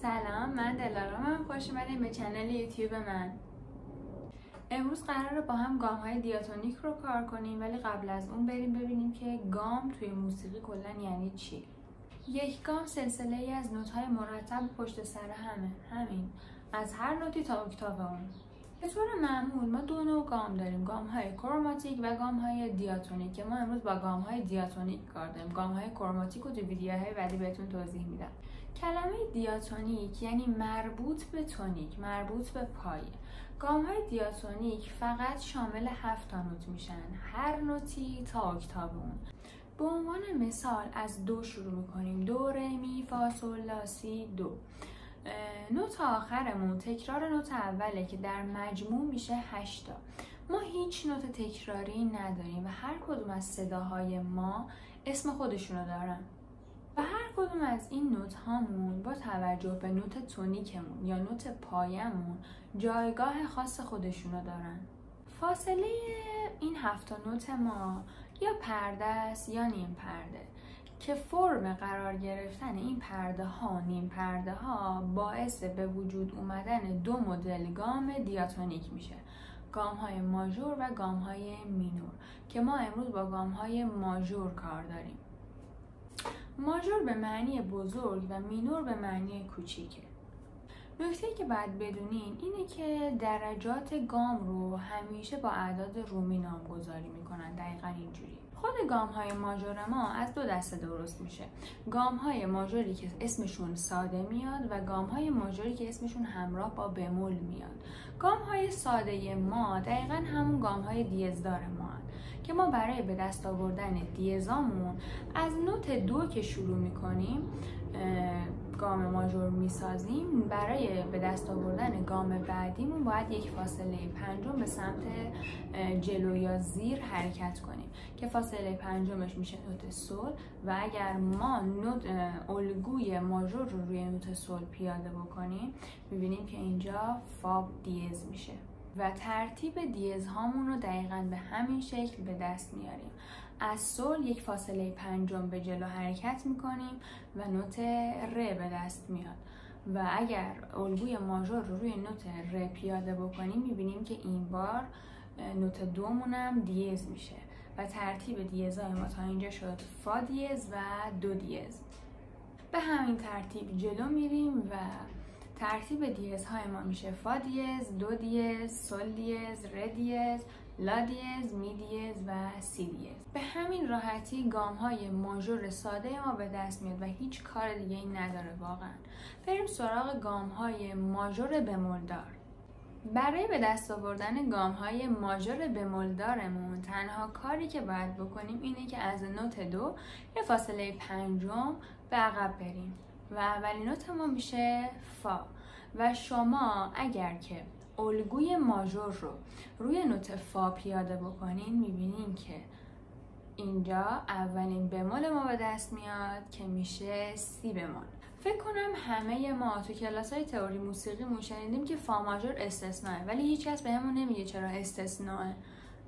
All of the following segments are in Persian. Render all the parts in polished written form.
سلام، من دلارامم. خوش اومدین به چنل یوتیوب من. امروز قراره با هم گام‌های دیاتونیک رو کار کنیم، ولی قبل از اون بریم ببینیم که گام توی موسیقی کلاً یعنی چی. یک گام سلسله‌ای از نوت‌های مرتب پشت سر همین از هر نوتی تا اکتاو اون. به طور معمول ما دو نوع گام داریم، گام‌های کروماتیک و گام‌های دیاتونیک، که ما امروز با گام‌های دیاتونیک کار داریم. گام‌های کروماتیک رو تو ویدیوهای بعدی بهتون توضیح میدم. کلمه دیاتونیک یعنی مربوط به تونیک، مربوط به پایه. گام‌های دیاتونیک فقط شامل 7 تا نوت میشن، هر نوتی تا اکتاو اون. به عنوان مثال از دو شروع میکنیم، دو ره می فا سول لا سی دو. نوت آخرمون تکرار نوت اوله که در مجموع میشه 8 تا. ما هیچ نوت تکراری نداریم و هر کدوم از صداهای ما اسم خودشونو دارن و هر کدوم از این نوت هامون با توجه به نوت تونیکمون یا نوت پایمون جایگاه خاص خودشونو دارن. فاصله این 7 تا نوت ما یا پرده است یا نیم پرده، که فرم قرار گرفتن این پرده ها، نیم پرده ها، باعث به وجود اومدن دو مدل گام دیاتونیک میشه، گام های ماژور و گام های مینور، که ما امروز با گام های ماژور کار داریم. ماژور به معنی بزرگ و مینور به معنی کوچیکه. نکته‌ای که باید بدونین اینه که درجات گام رو همیشه با اعداد رومی نامگذاری میکنن، دقیقاً اینجوری. خود گام های ماژور ما از دو دسته درست میشه، گام های ماژوری که اسمشون ساده میاد و گام های ماژوری که اسمشون همراه با بمول میاد. گام های ساده ما دقیقاً همون گام های دیزدار ما هن، که ما برای به دست آوردن دیزامون از نوت دو که شروع میکنیم گام ماژور میسازیم. برای به دست آوردن گام بعدیمون باید یک فاصله پنجم به سمت جلو یا زیر حرکت کنیم که فاصله پنجمش میشه نوت سول، و اگر ما الگوی ماژور رو روی نوت سول پیاده بکنیم میبینیم که اینجا فا دیز میشه و ترتیب دیز هامون رو دقیقاً به همین شکل به دست میاریم. از سول یک فاصله پنجم به جلو حرکت میکنیم و نوت ر به دست میاد، و اگر الگوی ماژور رو روی نوت ر پیاده بکنیم میبینیم که این بار نوت دومونم دیز میشه و ترتیب دیزهای ما تا اینجا شد فا دیز و دو دیز. به همین ترتیب جلو میریم و ترتیب دیزهای ما میشه فا دیز، دو دیز، سول دیز، ر دیز، لا دیز، می دیز و سی دیز. به همین راحتی گام های ماژور ساده ما به دست میاد و هیچ کار دیگه این نداره واقعا. بریم سراغ گام های ماژور بمولدار. برای به دست آوردن گام های ماژور بمولدارمون تنها کاری که باید بکنیم اینه که از نوت دو یه فاصله پنجم به عقب بریم و اولین نوت ما میشه فا، و شما اگر که الگوی ماژور رو روی نوت فا پیاده بکنین میبینین که اینجا اولین بمول ما به دست میاد که میشه سی بمول. فکر کنم همه ما تو کلاس‌های تئوری موسیقی شنیدیم که فا ماژور استثناءه، ولی هیچکس بهمون نمیگه چرا استثناءه.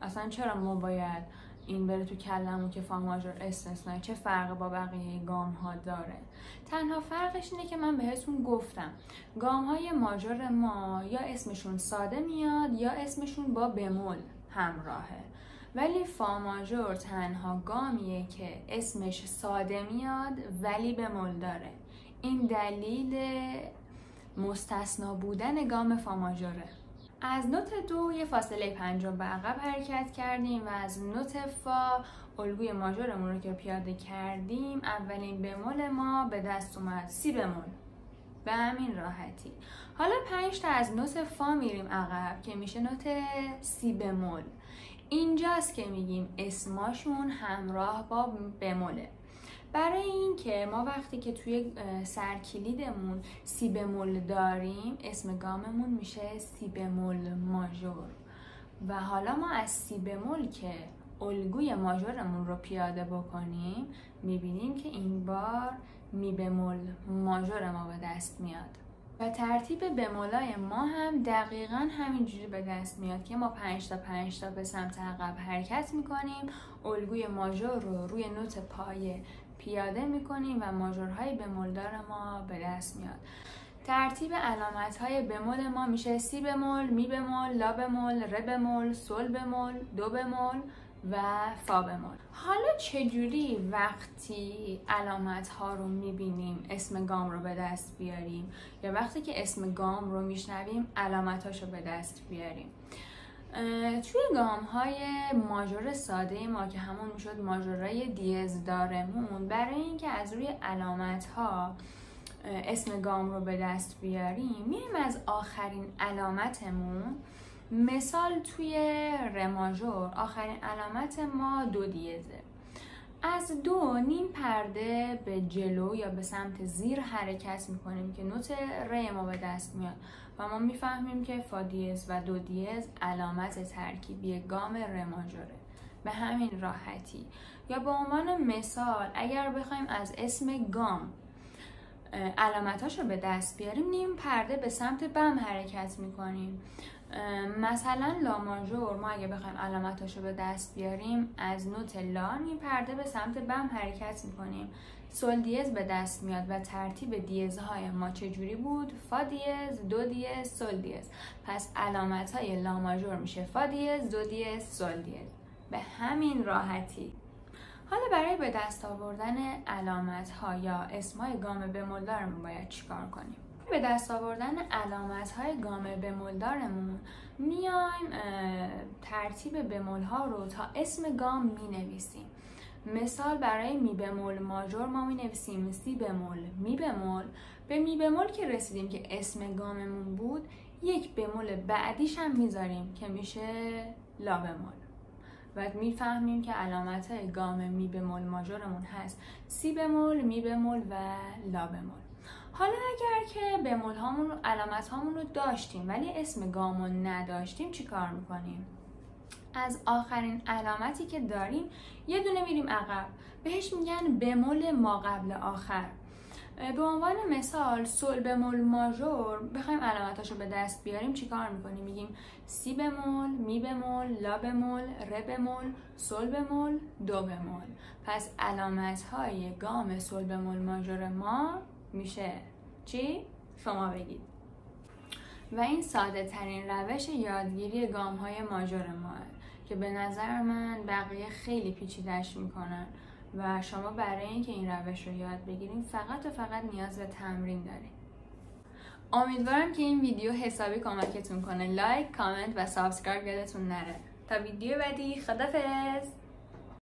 اصلا چرا ما باید این بره تو کلمون که فا ماژور استثناء، چه فرقی با بقیه گام ها داره؟ تنها فرقش اینه که من بهتون گفتم گام های ماژور ما یا اسمشون ساده میاد یا اسمشون با بمول همراهه، ولی فا ماژور تنها گامیه که اسمش ساده میاد ولی بمول داره. این دلیل مستثنا بودن گام فا ماژوره. از نوت دو یه فاصله پنجم به عقب حرکت کردیم و از نوت فا الگوی ماژورمون رو که پیاده کردیم اولین بمول ما به دست اومد سی بمول. به همین راحتی. حالا 5 تا از نوت فا میریم عقب که میشه نوت سی بمول. اینجاست که میگیم اسماشون همراه با بموله. برای این که ما وقتی که توی سرکلیدمون سی بمول داریم اسم گاممون میشه سی بمول ماژور، و حالا ما از سی بمول که الگوی ماژورمون رو پیاده بکنیم میبینیم که این بار می بمول ماژور ما به دست میاد و ترتیب بمولای ما هم دقیقاً همینجوری به دست میاد که ما 5 تا به سمت عقب حرکت میکنیم، الگوی ماژور رو روی نوت پایه پیاده میکنیم و ماژورهای بمولدار ما به دست میاد. ترتیب علامت‌های بمول ما میشه سی بمول، می بمول، لا بمول، ره بمول، سل بمول، دو بمول و فا بمول. حالا چجوری وقتی علامت‌ها رو میبینیم اسم گام رو به دست بیاریم یا وقتی که اسم گام رو میشنویم علامت‌هاش رو به دست بیاریم؟ توی گام‌های ماژور ساده ما که همون میشد ماژورای دیز دارمون، برای اینکه از روی علامت‌ها اسم گام رو به دست بیاریم میایم از آخرین علامتمون، مثال توی ره ماژور آخرین علامت ما دو دیزه، از دو نیم پرده به جلو یا به سمت زیر حرکت میکنیم که نوت ره ما به دست میاد و ما میفهمیم که فا دیز و دو دیز علامت ترکیبی گام ره ماژوره. به همین راحتی. یا به عنوان مثال اگر بخوایم از اسم گام علامتاش رو به دست بیاریم، نیم پرده به سمت بم حرکت میکنیم. مثلا لا ماژور ما اگه بخوایم علامتاش رو به دست بیاریم، از نوت لا نیم پرده به سمت بم حرکت میکنیم. سل دیز به دست میاد و ترتیب دیزهای ما چجوری بود؟ فا دیز، دو دیز، سل دیز. پس علامتهای لا ماژور میشه فا دیز، دو دیز، سل دیز. به همین راحتی. حالا برای به دست آوردن علامت‌ها یا اسمای گام بمولدارمون باید چیکار کنیم؟ به دست آوردن علامت‌های گام بمولدارمون میایم ترتیب بمول‌ها رو تا اسم گام می‌نویسیم. مثال برای می بمول ماژور ما می‌نویسیم سی بمول، می بمول. به می بمول که رسیدیم که اسم گاممون بود، یک بمول بعدیش هم میذاریم که میشه لا بمول و میفهمیم که علامت گام می بمول ماژورمون هست سی بمول، می بمول و لا بمول. حالا اگر که بمول هامون علامت هامون رو داشتیم ولی اسم گام رو نداشتیم چی کار میکنیم؟ از آخرین علامتی که داریم یه دونه میریم عقب، بهش میگن بمول ما قبل آخر. به عنوان مثال سل بمول ماژور بخوایم علامتاشو به دست بیاریم چیکار میکنیم؟ میگیم سی بمول، می بمول، لا بمول، ره بمول، سل بمول، دو بمول. پس علامت‌های گام سل بمول ماژور ما میشه چی؟ شما بگید. و این ساده ترین روش یادگیری گام‌های ماژور ما که به نظر من بقیه خیلی پیچیده‌اش میکنن و شما برای اینکه این روش رو یاد بگیرین فقط و فقط نیاز به تمرین دارین. امیدوارم که این ویدیو حسابی کمکتون کنه. لایک، کامنت و سابسکرایب یادتون نره. تا ویدیو بعدی، خدافظ.